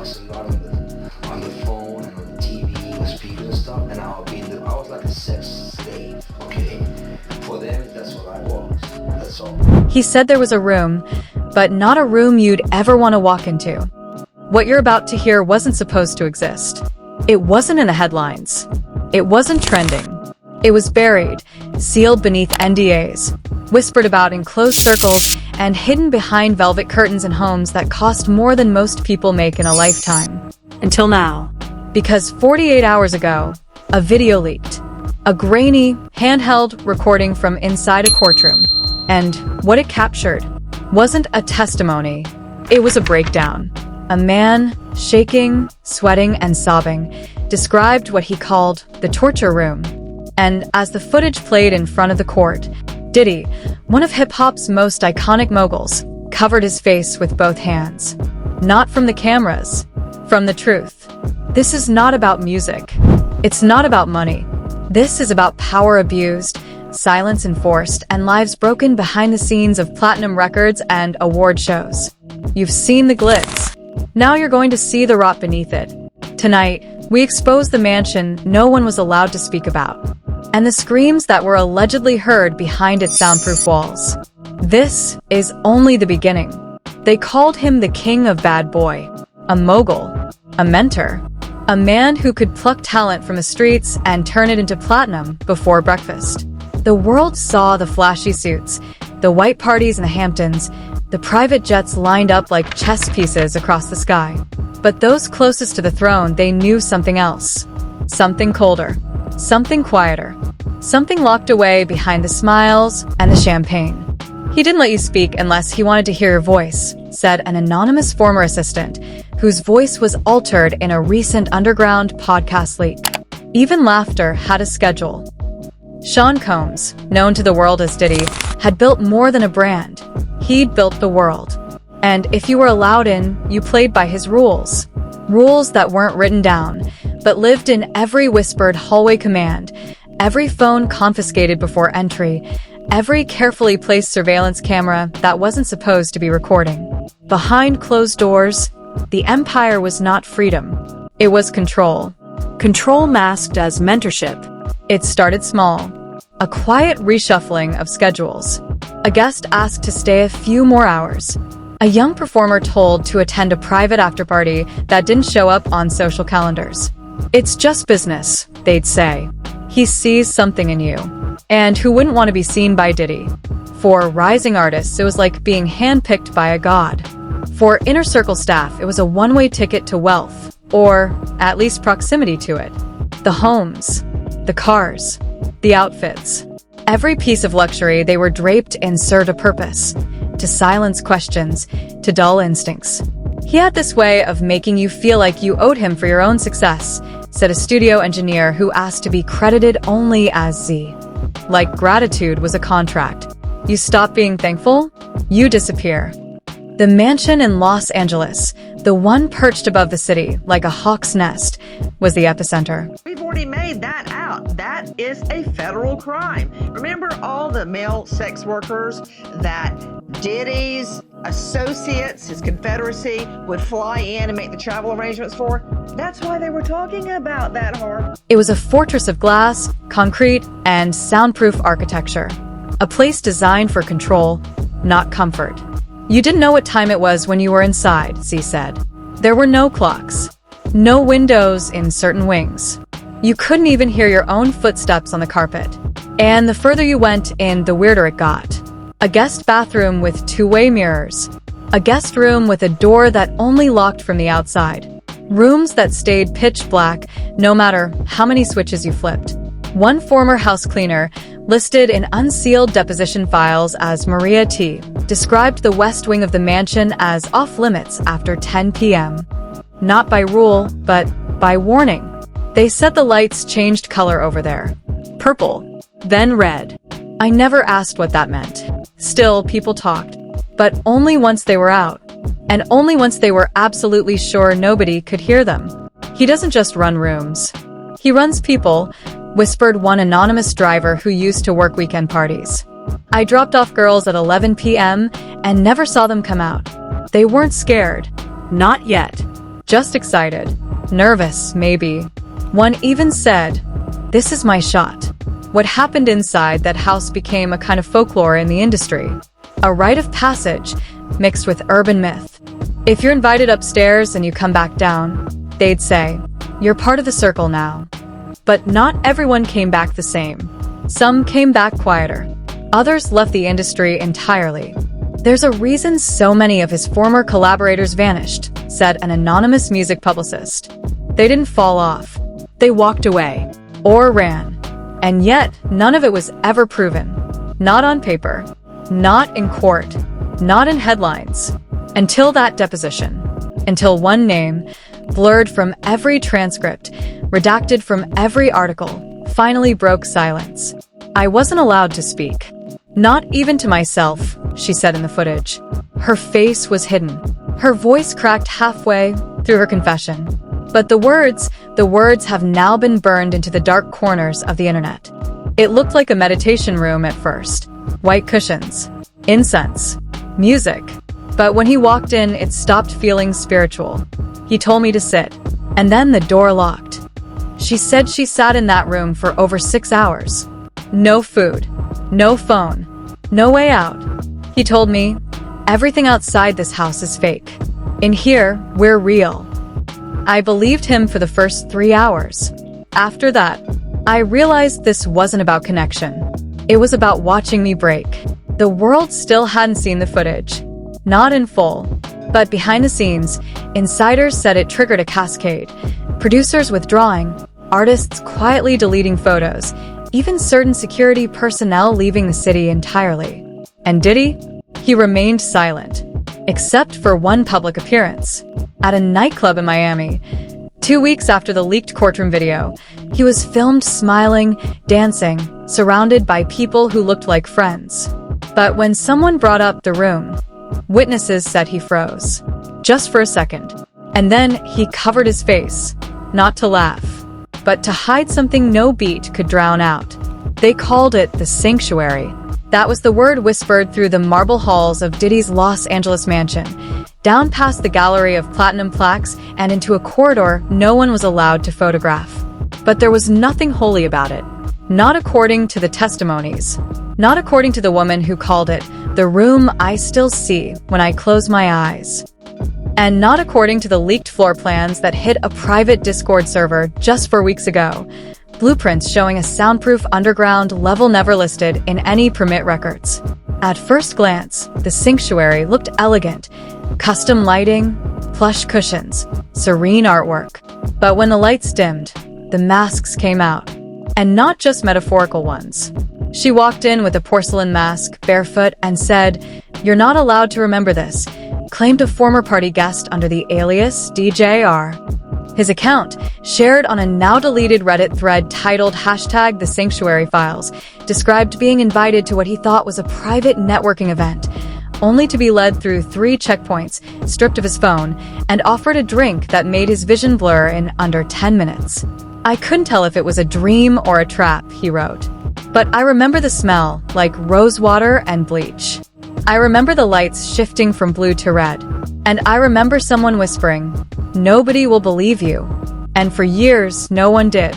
talks a lot on the phone and on the TV with speakers and stuff, and I was like a sex slave, okay? For them, that's what I was. That's all. He said there was a room, but not a room you'd ever want to walk into. What you're about to hear wasn't supposed to exist. It wasn't in the headlines. It wasn't trending. It was buried, sealed beneath NDAs, whispered about in closed circles, and hidden behind velvet curtains in homes that cost more than most people make in a lifetime. Until now. Because 48 hours ago, a video leaked. A grainy, handheld recording from inside a courtroom. And what it captured wasn't a testimony. It was a breakdown. A man, shaking, sweating, and sobbing, described what he called the torture room. And as the footage played in front of the court, Diddy, one of hip-hop's most iconic moguls, covered his face with both hands. Not from the cameras, from the truth. This is not about music. It's not about money. This is about power abused, silence enforced, and lives broken behind the scenes of platinum records and award shows. You've seen the glitz. Now you're going to see the rot beneath it. Tonight, we expose the mansion no one was allowed to speak about, and the screams that were allegedly heard behind its soundproof walls. This is only the beginning. They called him the king of bad boy, a mogul, a mentor, a man who could pluck talent from the streets and turn it into platinum before breakfast. The world saw the flashy suits, the white parties in the Hamptons, the private jets lined up like chess pieces across the sky. But those closest to the throne, they knew something else. Something colder. Something quieter. Something locked away behind the smiles and the champagne. He didn't let you speak unless he wanted to hear your voice, said an anonymous former assistant, whose voice was altered in a recent underground podcast leak. Even laughter had a schedule. Sean Combs, known to the world as Diddy, had built more than a brand. He'd built the world. And if you were allowed in, you played by his rules. Rules that weren't written down, but lived in every whispered hallway command, every phone confiscated before entry, every carefully placed surveillance camera that wasn't supposed to be recording. Behind closed doors, the empire was not freedom. It was control. Control masked as mentorship. It started small. A quiet reshuffling of schedules. A guest asked to stay a few more hours. A young performer told to attend a private afterparty that didn't show up on social calendars. It's just business, they'd say. He sees something in you. And who wouldn't want to be seen by Diddy? For rising artists, it was like being handpicked by a god. For inner circle staff, it was a one-way ticket to wealth, or at least proximity to it. The homes, the cars, the outfits. Every piece of luxury they were draped in served a purpose. To silence questions, to dull instincts. He had this way of making you feel like you owed him for your own success, said a studio engineer who asked to be credited only as Z. Like gratitude was a contract. You stop being thankful, you disappear. The mansion in Los Angeles, the one perched above the city like a hawk's nest, was the epicenter. We've already made that out. That is a federal crime. Remember all the male sex workers that Diddy's associates, his confederacy, would fly in and make the travel arrangements for? That's why they were talking about that, Harp. It was a fortress of glass, concrete, and soundproof architecture. A place designed for control, not comfort. You didn't know what time it was when you were inside, Z said. There were no clocks. No windows in certain wings. You couldn't even hear your own footsteps on the carpet. And the further you went in, the weirder it got. A guest bathroom with two-way mirrors. A guest room with a door that only locked from the outside. Rooms that stayed pitch black, no matter how many switches you flipped. One former house cleaner, listed in unsealed deposition files as Maria T., described the west wing of the mansion as off-limits after 10 p.m. Not by rule, but by warning. They said the lights changed color over there. Purple, then red. I never asked what that meant. Still, people talked. But only once they were out. And only once they were absolutely sure nobody could hear them. He doesn't just run rooms. He runs people, whispered one anonymous driver who used to work weekend parties. I dropped off girls at 11 p.m. and never saw them come out. They weren't scared. Not yet. Just excited. Nervous, maybe. One even said, "This is my shot." What happened inside that house became a kind of folklore in the industry. A rite of passage mixed with urban myth. If you're invited upstairs and you come back down, they'd say, "You're part of the circle now." But not everyone came back the same. Some came back quieter. Others left the industry entirely. "There's a reason so many of his former collaborators vanished," said an anonymous music publicist. "They didn't fall off. They walked away. Or ran. And yet, none of it was ever proven. Not on paper. Not in court. Not in headlines. Until that deposition. Until one name, blurred from every transcript, redacted from every article, finally broke silence. I wasn't allowed to speak. Not even to myself," she said in the footage. Her face was hidden. Her voice cracked halfway through her confession. But the words have now been burned into the dark corners of the internet. It looked like a meditation room at first. White cushions, incense, music. But when he walked in, it stopped feeling spiritual. He told me to sit, and then the door locked. She said she sat in that room for over 6 hours. No food, no phone, no way out. He told me, "Everything outside this house is fake. In here, we're real." I believed him for the first 3 hours. After that, I realized this wasn't about connection. It was about watching me break. The world still hadn't seen the footage. Not in full. But behind the scenes, insiders said it triggered a cascade. Producers withdrawing, artists quietly deleting photos, even certain security personnel leaving the city entirely. And Diddy? He remained silent. Except for one public appearance. At a nightclub in Miami. 2 weeks after the leaked courtroom video, he was filmed smiling, dancing, surrounded by people who looked like friends. But when someone brought up the room, witnesses said he froze. Just for a second. And then he covered his face. Not to laugh, but to hide something no beat could drown out. They called it the sanctuary. That was the word whispered through the marble halls of Diddy's Los Angeles mansion, down past the gallery of platinum plaques and into a corridor no one was allowed to photograph. But there was nothing holy about it. Not according to the testimonies. Not according to the woman who called it the room I still see when I close my eyes. And not according to the leaked floor plans that hit a private Discord server just 4 weeks ago. Blueprints showing a soundproof underground level never listed in any permit records. At first glance, the sanctuary looked elegant. Custom lighting, plush cushions, serene artwork. But when the lights dimmed, the masks came out. And not just metaphorical ones. She walked in with a porcelain mask, barefoot, and said, "You're not allowed to remember this," claimed a former party guest under the alias DJR. His account, shared on a now-deleted Reddit thread titled #TheSanctuaryFiles, described being invited to what he thought was a private networking event, only to be led through 3 checkpoints, stripped of his phone, and offered a drink that made his vision blur in under 10 minutes. "I couldn't tell if it was a dream or a trap," he wrote. "But I remember the smell, like rose water and bleach. I remember the lights shifting from blue to red. And I remember someone whispering, 'Nobody will believe you.' And for years, no one did.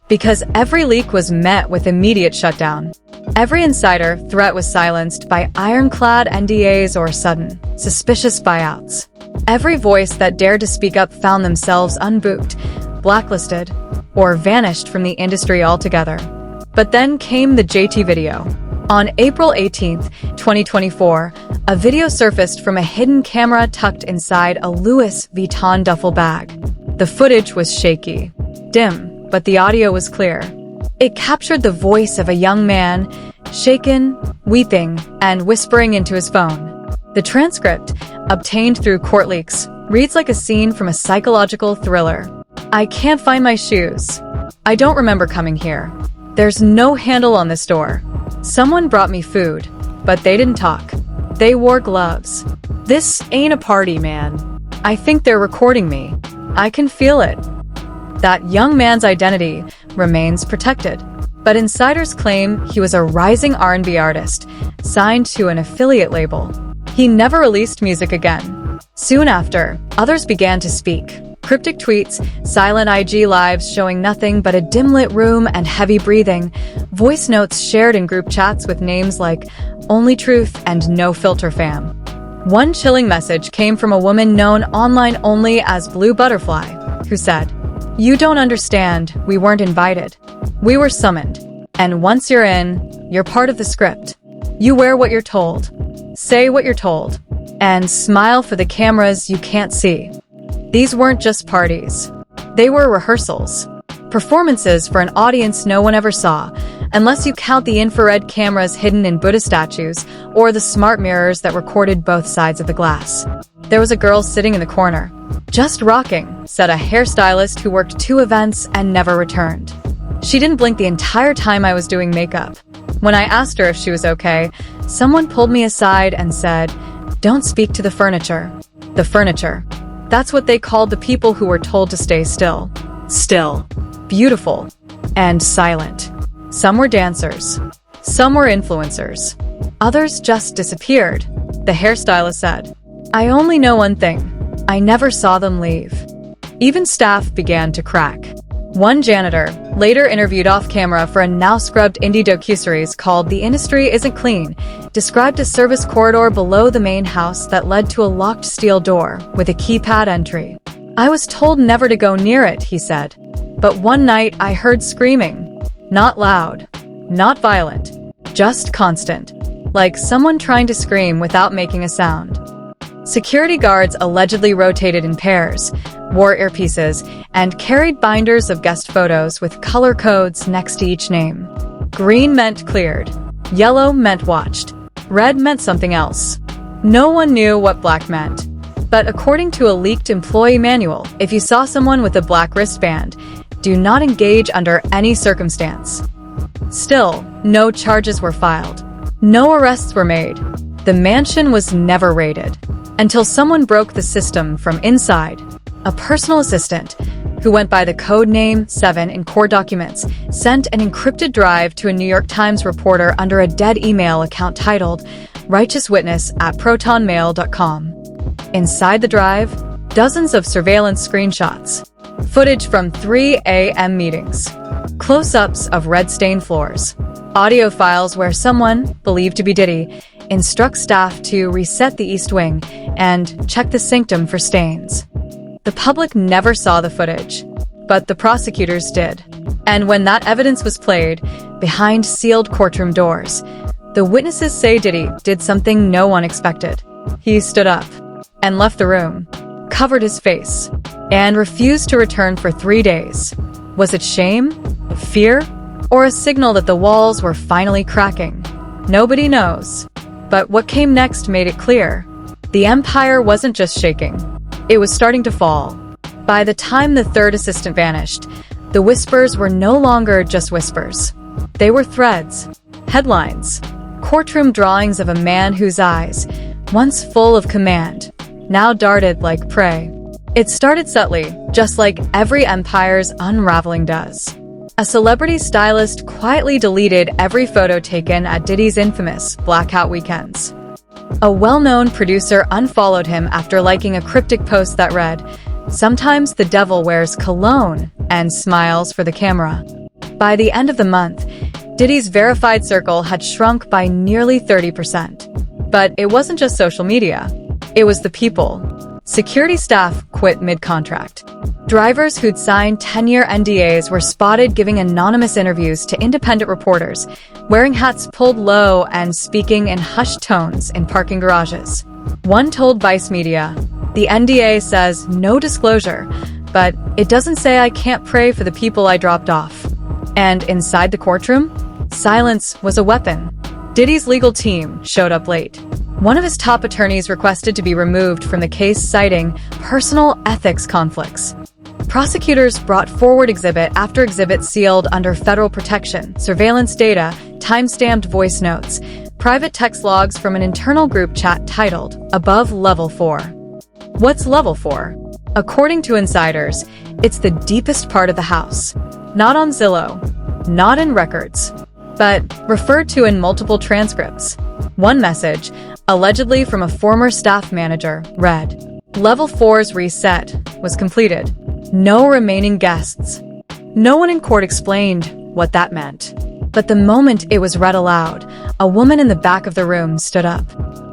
Because every leak was met with immediate shutdown. Every insider threat was silenced by ironclad NDAs or sudden, suspicious buyouts. Every voice that dared to speak up found themselves unbooked, blacklisted, or vanished from the industry altogether. But then came the JT video. On April 18th, 2024, a video surfaced from a hidden camera tucked inside a Louis Vuitton duffel bag. The footage was shaky, dim, but the audio was clear. It captured the voice of a young man, shaken, weeping, and whispering into his phone. The transcript, obtained through court leaks, reads like a scene from a psychological thriller. "I can't find my shoes. I don't remember coming here. There's no handle on this door. Someone brought me food, but they didn't talk. They wore gloves. This ain't a party, man. I think they're recording me. I can feel it." That young man's identity remains protected, but insiders claim he was a rising R&B artist, signed to an affiliate label. He never released music again. Soon after, others began to speak. Cryptic tweets, silent IG lives showing nothing but a dim-lit room and heavy breathing, voice notes shared in group chats with names like Only Truth and No Filter Fam. One chilling message came from a woman known online only as Blue Butterfly, who said, "You don't understand, we weren't invited. We were summoned. And once you're in, you're part of the script. You wear what you're told, say what you're told, and smile for the cameras you can't see." These weren't just parties. They were rehearsals. Performances for an audience no one ever saw, unless you count the infrared cameras hidden in Buddha statues or the smart mirrors that recorded both sides of the glass. There was a girl sitting in the corner. "Just rocking," said a hairstylist who worked 2 events and never returned. She didn't blink the entire time I was doing makeup. When I asked her if she was okay, someone pulled me aside and said, "Don't speak to the furniture." The furniture. That's what they called the people who were told to stay still. Still. Beautiful. And silent. Some were dancers. Some were influencers. Others just disappeared. The hairstylist said, "I only know one thing. I never saw them leave." Even staff began to crack. One janitor, later interviewed off-camera for a now-scrubbed indie docuseries called The Industry Isn't Clean, described a service corridor below the main house that led to a locked steel door with a keypad entry. "I was told never to go near it," he said. "But one night I heard screaming. Not loud, not violent, just constant, like someone trying to scream without making a sound." Security guards allegedly rotated in pairs, wore earpieces, and carried binders of guest photos with color codes next to each name. Green meant cleared. Yellow meant watched. Red meant something else. No one knew what black meant. But according to a leaked employee manual, if you saw someone with a black wristband, do not engage under any circumstance. Still, no charges were filed. No arrests were made. The mansion was never raided. Until someone broke the system from inside. A personal assistant, who went by the code name 7 in court documents, sent an encrypted drive to a New York Times reporter under a dead email account titled righteouswitness@protonmail.com. Inside the drive, dozens of surveillance screenshots, footage from 3 a.m. meetings, close-ups of red-stained floors, audio files where someone, believed to be Diddy, instructs staff to reset the East Wing and check the sanctum for stains. The public never saw the footage, but the prosecutors did. And when that evidence was played, behind sealed courtroom doors, the witnesses say Diddy did something no one expected. He stood up and left the room, covered his face, and refused to return for 3 days. Was it shame, fear, or a signal that the walls were finally cracking? Nobody knows. But what came next made it clear. The empire wasn't just shaking. It was starting to fall. By the time the third assistant vanished, the whispers were no longer just whispers. They were threads, headlines, courtroom drawings of a man whose eyes, once full of command, now darted like prey. It started subtly, just like every empire's unraveling does. A celebrity stylist quietly deleted every photo taken at Diddy's infamous blackout weekends. A well-known producer unfollowed him after liking a cryptic post that read, "Sometimes the devil wears cologne and smiles for the camera." By the end of the month, Diddy's verified circle had shrunk by nearly 30%. But it wasn't just social media. It was the people. Security staff quit mid-contract. Drivers who'd signed 10-year NDAs were spotted giving anonymous interviews to independent reporters, wearing hats pulled low and speaking in hushed tones in parking garages. One told Vice Media, "The NDA says no disclosure, but it doesn't say I can't pray for the people I dropped off." And inside the courtroom, silence was a weapon. Diddy's legal team showed up late. One of his top attorneys requested to be removed from the case, citing personal ethics conflicts. Prosecutors brought forward exhibit after exhibit sealed under federal protection, surveillance data, time-stamped voice notes, private text logs from an internal group chat titled, "Above Level 4." What's Level 4? According to insiders, it's the deepest part of the house. Not on Zillow, not in records, but referred to in multiple transcripts. One message, allegedly from a former staff manager, read, Level 4's reset was completed. No remaining guests. No one in court explained what that meant. But the moment it was read aloud, a woman in the back of the room stood up.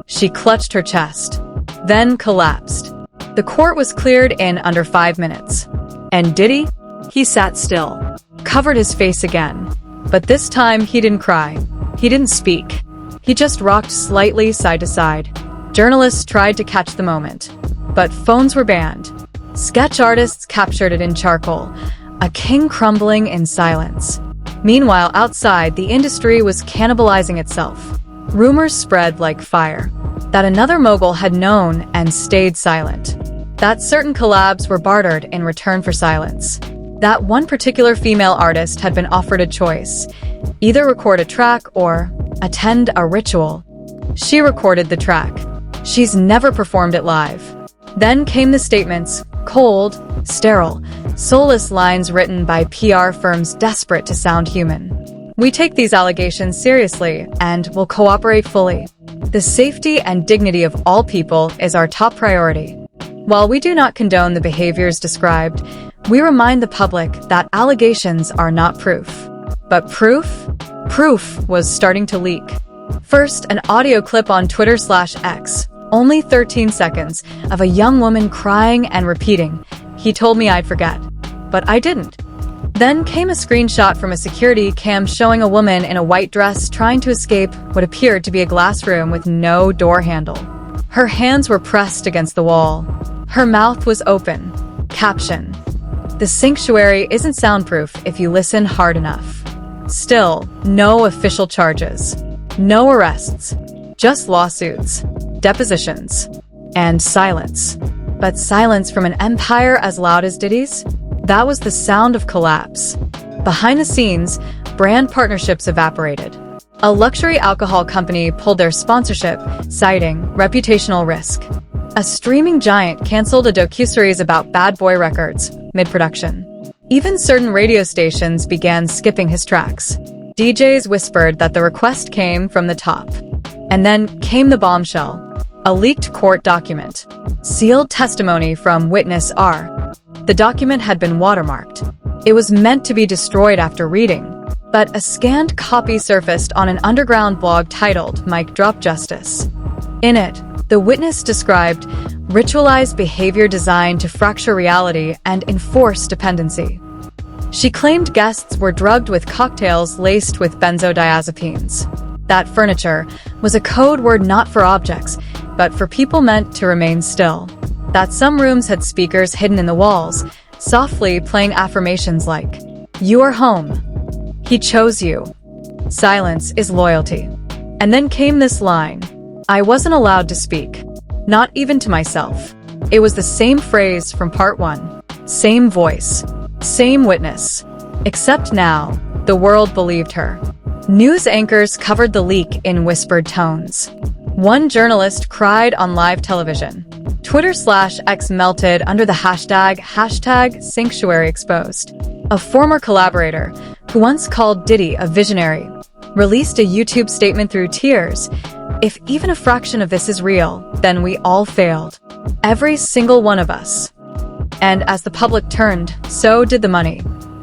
She clutched her chest, then collapsed. The court was cleared in under 5 minutes. And Diddy? He sat still, covered his face again. But this time he didn't cry. He didn't speak. He just rocked slightly side to side. Journalists tried to catch the moment, but phones were banned. Sketch artists captured it in charcoal, a king crumbling in silence. Meanwhile, outside, the industry was cannibalizing itself. Rumors spread like fire that another mogul had known and stayed silent. That certain collabs were bartered in return for silence. That one particular female artist had been offered a choice: either record a track or attend a ritual. She recorded the track. She's never performed it live. Then came the statements: cold, sterile, soulless lines written by PR firms desperate to sound human. We take these allegations seriously and will cooperate fully. The safety and dignity of all people is our top priority. While we do not condone the behaviors described, we remind the public that allegations are not proof. But proof? Proof was starting to leak. First, an audio clip on Twitter/X, only 13 seconds, of a young woman crying and repeating, "He told me I'd forget." But I didn't. Then came a screenshot from a security cam showing a woman in a white dress trying to escape what appeared to be a glass room with no door handle. Her hands were pressed against the wall. Her mouth was open. Caption: "The sanctuary isn't soundproof if you listen hard enough." Still, no official charges. No arrests. Just lawsuits, depositions, and silence. But silence from an empire as loud as Diddy's? That was the sound of collapse. Behind the scenes, brand partnerships evaporated. A luxury alcohol company pulled their sponsorship, citing reputational risk. A streaming giant canceled a docuseries about Bad Boy Records, mid-production. Even certain radio stations began skipping his tracks. DJs whispered that the request came from the top. And then came the bombshell. A leaked court document. Sealed testimony from witness R. The document had been watermarked. It was meant to be destroyed after reading. But a scanned copy surfaced on an underground blog titled Mic Drop Justice. In it, the witness described ritualized behavior designed to fracture reality and enforce dependency. She claimed guests were drugged with cocktails laced with benzodiazepines. That furniture was a code word not for objects, but for people meant to remain still. That some rooms had speakers hidden in the walls, softly playing affirmations like, "You are home. He chose you. Silence is loyalty." And then came this line: "I wasn't allowed to speak. Not even to myself." It was the same phrase from part 1. Same voice. Same witness. Except now, the world believed her. News anchors covered the leak in whispered tones. One journalist cried on live television. Twitter/X melted under the hashtag #SanctuaryExposed. A former collaborator, who once called Diddy a visionary, released a YouTube statement through tears. "If even a fraction of this is real, then we all failed. Every single one of us." And as the public turned, so did the money.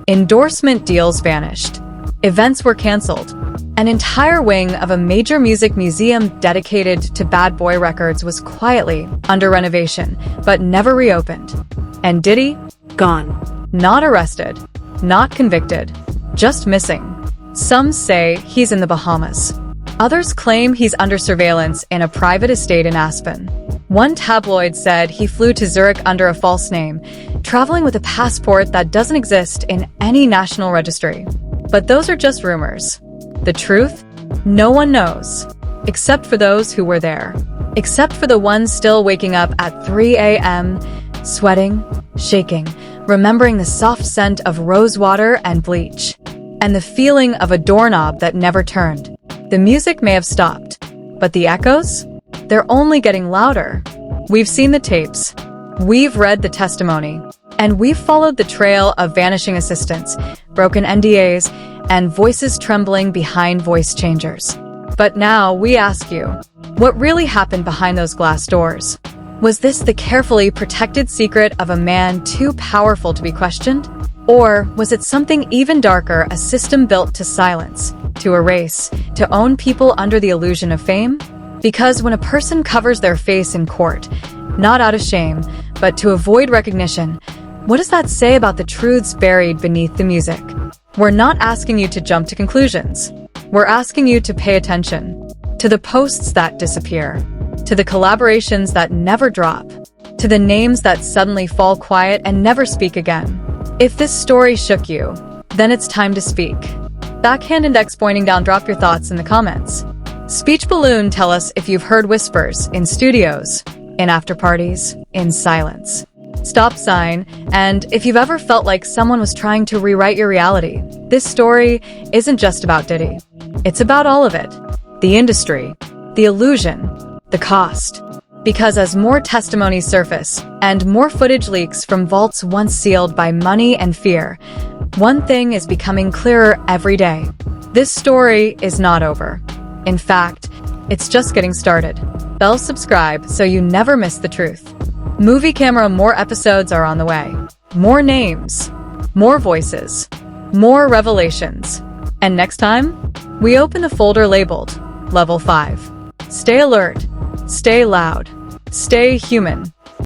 Endorsement deals vanished. Events were canceled. An entire wing of a major music museum dedicated to Bad Boy Records was quietly under renovation, but never reopened. And Diddy? Gone. Not arrested. Not convicted. Just missing. Some say he's in the Bahamas. Others claim he's under surveillance in a private estate in Aspen. One tabloid said he flew to Zurich under a false name, traveling with a passport that doesn't exist in any national registry. But those are just rumors. The truth? No one knows. Except for those who were there. Except for the ones still waking up at 3 a.m., sweating, shaking, remembering the soft scent of rose water and bleach, and the feeling of a doorknob that never turned. The music may have stopped, but the echoes? They're only getting louder. We've seen the tapes. We've read the testimony. And we've followed the trail of vanishing assistants, broken NDAs, and voices trembling behind voice changers. But now we ask you, what really happened behind those glass doors? Was this the carefully protected secret of a man too powerful to be questioned? Or was it something even darker, a system built to silence, to erase, to own people under the illusion of fame? Because when a person covers their face in court, not out of shame, but to avoid recognition, what does that say about the truths buried beneath the music? We're not asking you to jump to conclusions. We're asking you to pay attention to the posts that disappear, to the collaborations that never drop, to the names that suddenly fall quiet and never speak again. If this story shook you, then it's time to speak. Backhand index pointing down, drop your thoughts in the comments. Speech balloon, tell us if you've heard whispers in studios, in after parties, in silence. Stop sign, and if you've ever felt like someone was trying to rewrite your reality, this story isn't just about Diddy. It's about all of it. The industry, the illusion, the cost. Because as more testimonies surface and more footage leaks from vaults once sealed by money and fear, one thing is becoming clearer every day. This story is not over. In fact, it's just getting started. Bell subscribe so you never miss the truth. Movie Camera, more episodes are on the way. More names, more voices, more revelations. And next time, we open a folder labeled Level 5. Stay alert, stay loud, stay human.